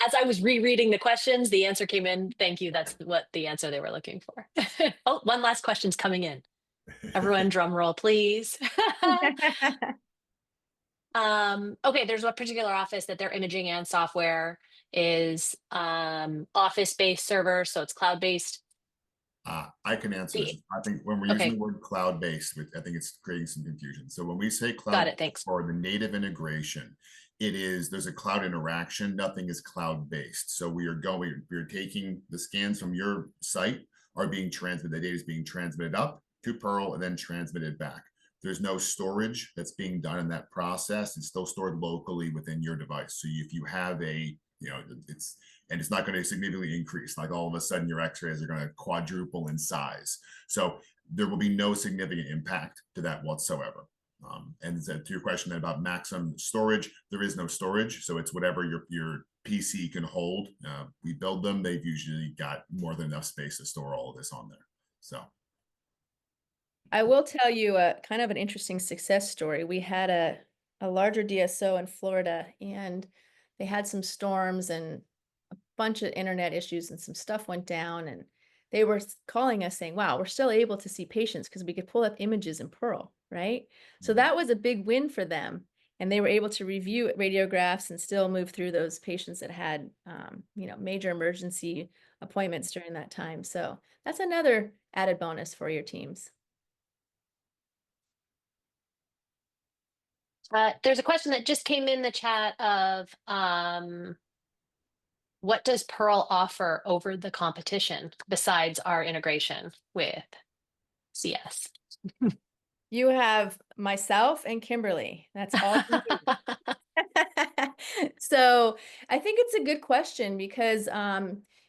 as I was rereading the questions, the answer came in. Thank you. That's what the answer they were looking for. Oh, one last question's coming in. Everyone, drum roll, please. Okay, there's a particular office that their imaging and software is office-based server, so it's cloud-based. I can answer this. I think when we're using the word cloud-based, I think it's creating some confusion. So when we say cloud, got it, thanks. For the native integration, there's a cloud interaction. Nothing is cloud-based. So we're taking the scans from your site are being transmitted. The data is being transmitted up to Pearl and then transmitted back. There's no storage that's being done in that process. It's still stored locally within your device. So if you have it's not going to significantly increase. Like all of a sudden your x-rays are going to quadruple in size. So there will be no significant impact to that whatsoever. And to your question about maximum storage, there is no storage. So it's whatever your PC can hold. We build them. They've usually got more than enough space to store all of this on there. So I will tell you a kind of an interesting success story. We had a larger DSO in Florida, and they had some storms and a bunch of internet issues, and some stuff went down, and they were calling us saying, wow, we're still able to see patients because we could pull up images in Pearl, right? So that was a big win for them. And they were able to review radiographs and still move through those patients that had, major emergency appointments during that time. So that's another added bonus for your teams. There's a question that just came in the chat of what does Pearl offer over the competition besides our integration with CS? You have myself and Kimberly. That's all you need. So I think it's a good question because,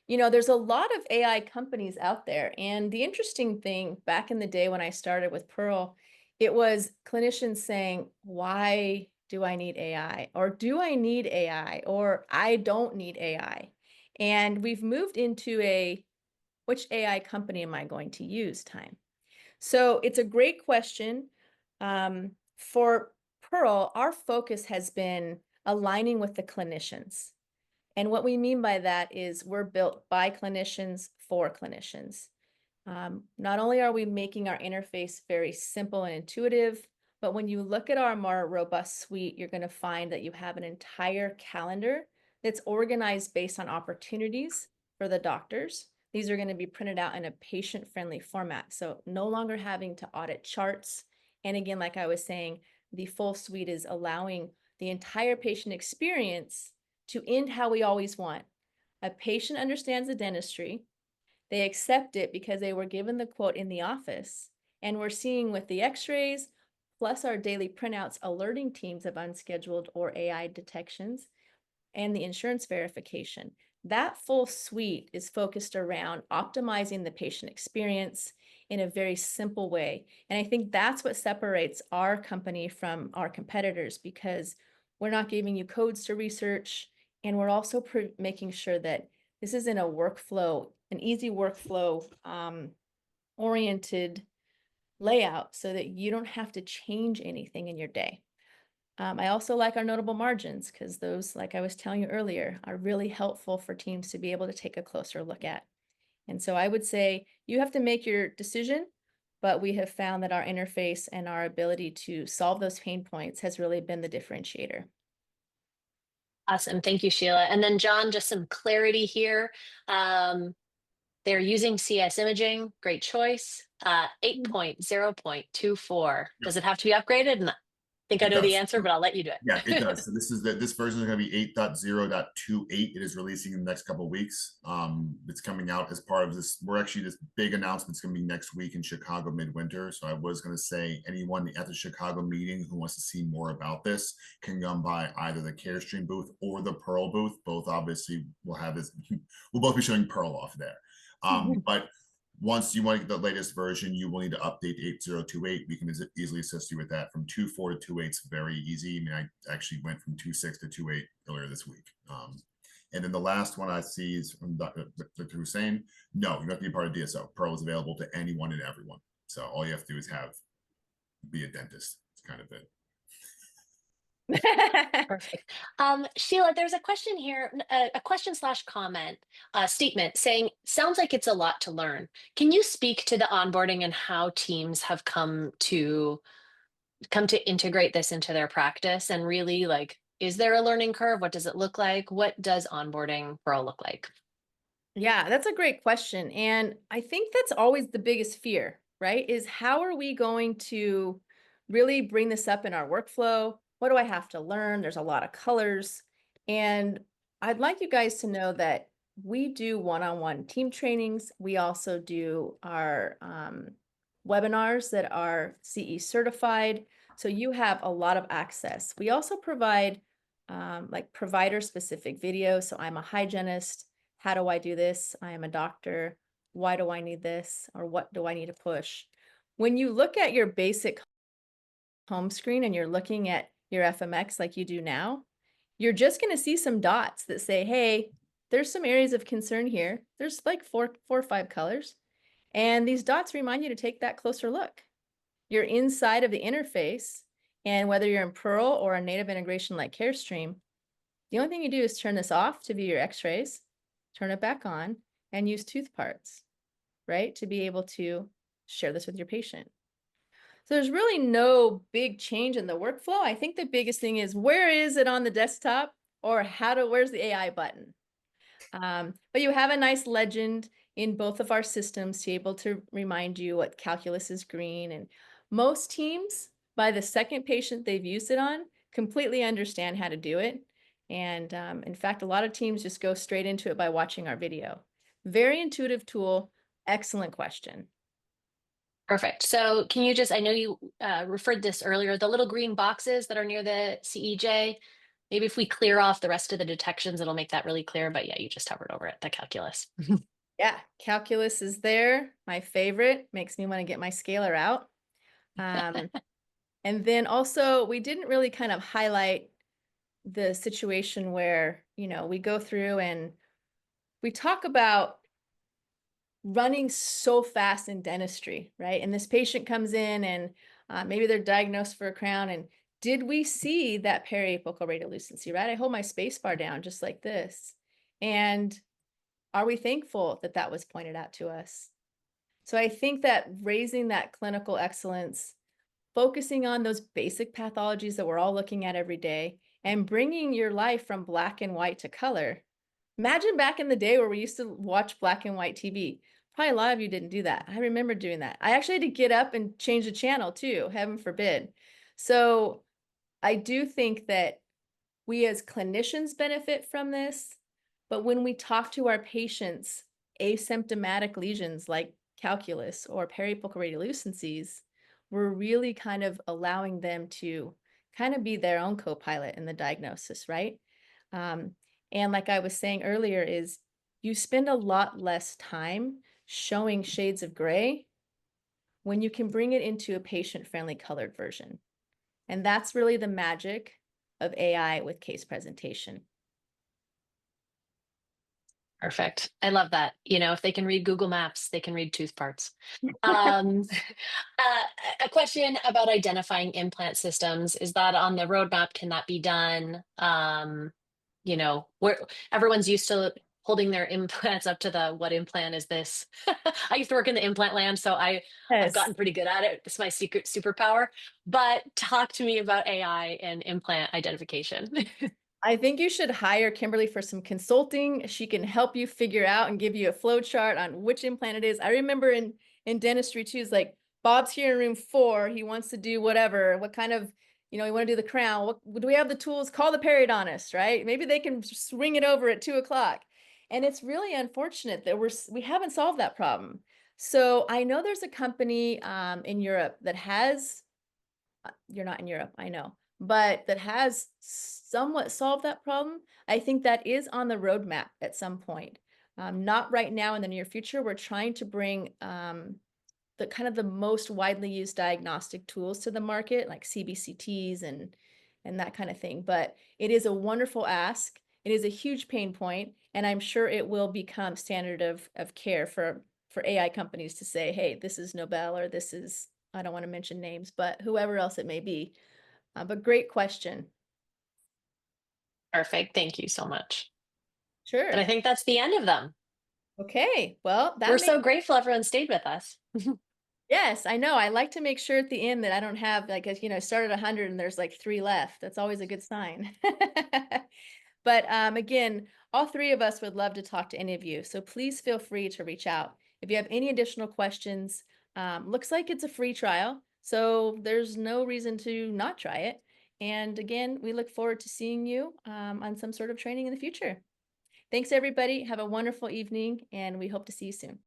there's a lot of AI companies out there. And the interesting thing back in the day when I started with Pearl, it was clinicians saying, why do I need AI? Or do I need AI? Or I don't need AI. And we've moved into which AI company am I going to use time? So it's a great question. For Pearl, our focus has been aligning with the clinicians. And what we mean by that is we're built by clinicians for clinicians. Not only are we making our interface very simple and intuitive, but when you look at our more robust suite, you're going to find that you have an entire calendar that's organized based on opportunities for the doctors. These are going to be printed out in a patient-friendly format. So no longer having to audit charts. And again, like I was saying, the full suite is allowing the entire patient experience to end how we always want. A patient understands the dentistry. They accept it because they were given the quote in the office. And we're seeing with the x-rays, plus our daily printouts, alerting teams of unscheduled or AI detections, and the insurance verification. That full suite is focused around optimizing the patient experience in a very simple way. And I think that's what separates our company from our competitors, because we're not giving you codes to research, and we're also making sure that this is in a workflow, an easy workflow oriented layout so that you don't have to change anything in your day. I also like our notable margins because those, like I was telling you earlier, are really helpful for teams to be able to take a closer look at. And so I would say you have to make your decision, but we have found that our interface and our ability to solve those pain points has really been the differentiator. Awesome. Thank you, Sheela. And then John, just some clarity here. They're using CS imaging. Great choice. 8.0.24. Does it have to be upgraded? And I think I it know the does. answer, but I'll let you do it. Yeah, it does. So this version is going to be 8.0.28. It is releasing in the next couple of weeks. It's coming out as part of this. This big announcement is going to be next week in Chicago midwinter. So I was going to say anyone at the Chicago meeting who wants to see more about this can come by either the Carestream booth or the Pearl booth. Both obviously will have this. We'll both be showing Pearl off there. But once you want to get the latest version, you will need to update 8.0.28. We can easily assist you with that. From 2.4 to 2.8 is very easy. I mean, I actually went from 2.6 to 2.8 earlier this week. And then the last one I see is from Dr. Hussein. No, you don't have to be part of DSO. Pearl is available to anyone and everyone. So all you have to do is be a dentist. It's kind of it. Perfect. Sheela, there's a question here, a question/comment statement saying, sounds like it's a lot to learn. Can you speak to the onboarding and how teams have come to integrate this into their practice? And really, like, is there a learning curve? What does it look like? What does onboarding Pearl look like? Yeah, that's a great question. And I think that's always the biggest fear, right? Is how are we going to really bring this up in our workflow? What do I have to learn? There's a lot of colors. And I'd like you guys to know that we do one-on-one team trainings. We also do our webinars that are CE certified. So you have a lot of access. We also provide like provider specific video. So I'm a hygienist. How do I do this? I am a doctor. Why do I need this? Or what do I need to push? When you look at your basic home screen and you're looking at your FMX like you do now, you're just going to see some dots that say, hey, there's some areas of concern here. There's like four or five colors. And these dots remind you to take that closer look. You're inside of the interface. And whether you're in Pearl or a native integration like Carestream, the only thing you do is turn this off to view your x-rays, turn it back on, and use tooth parts, right? To be able to share this with your patient. So there's really no big change in the workflow. I think the biggest thing is, where is it on the desktop, or where's the AI button? But you have a nice legend in both of our systems to be able to remind you what calculus is green. And most teams, by the second patient they've used it on, completely understand how to do it. And in fact, a lot of teams just go straight into it by watching our video. Very intuitive tool. Excellent question. Perfect. So can you just, I know you referred this earlier, the little green boxes that are near the CEJ, maybe if we clear off the rest of the detections, it'll make that really clear. But yeah, you just hovered over it, the calculus. Yeah, calculus is there. My favorite, makes me want to get my scalar out. And then also, we didn't really kind of highlight the situation where, we go through and we talk about running so fast in dentistry, right? And this patient comes in and maybe they're diagnosed for a crown. And did we see that periapical radiolucency, right? I hold my space bar down just like this. And are we thankful that that was pointed out to us? So I think that raising that clinical excellence, focusing on those basic pathologies that we're all looking at every day, and bringing your life from black and white to color. Imagine back in the day where we used to watch black and white TV. Probably a lot of you didn't do that. I remember doing that. I actually had to get up and change the channel too, heaven forbid. So I do think that we as clinicians benefit from this, but when we talk to our patients, asymptomatic lesions like calculus or periapical radiolucencies, we're really kind of allowing them to kind of be their own co-pilot in the diagnosis, right? And like I was saying earlier, is you spend a lot less time showing shades of gray when you can bring it into a patient-friendly colored version. And that's really the magic of AI with case presentation. Perfect. I love that. If they can read Google Maps, they can read tooth parts. Um, a question about identifying implant systems. Is that on the roadmap? Can that be done? Where everyone's used to holding their implants up to the what implant is this? I used to work in the implant land, so I've Yes. gotten pretty good at it. It's my secret superpower. But talk to me about AI and implant identification. I think you should hire Kimberly for some consulting. She can help you figure out and give you a flow chart on which implant it is. I remember in dentistry too, it's like, Bob's here in room 4. He wants to do whatever. What kind of, you want to do the crown. What do we have the tools? Call the periodontist, right? Maybe they can swing it over at 2 o'clock. And it's really unfortunate that we haven't solved that problem. So I know there's a company in Europe that has, you're not in Europe, I know, but that has somewhat solved that problem. I think that is on the roadmap at some point. Not right now, in the near future. We're trying to bring the kind of the most widely used diagnostic tools to the market, like CBCTs and that kind of thing. But it is a wonderful ask. It is a huge pain point, and I'm sure it will become standard of care for AI companies to say, hey, this is Nobel, or this is, I don't want to mention names, but whoever else it may be. But great question. Perfect. Thank you so much. And I Sure. think that's the end of them. Okay. Well, We're that so may, grateful everyone stayed with us. yes, I know. I like to make sure at the end that I don't have, like, as start at 100 and there's like 3 left. That's always a good sign. But again, all 3 of us would love to talk to any of you. So please feel free to reach out. If you have any additional questions, looks like it's a free trial, so there's no reason to not try it. And again, we look forward to seeing you on some sort of training in the future. Thanks, everybody. Have a wonderful evening, and we hope to see you soon.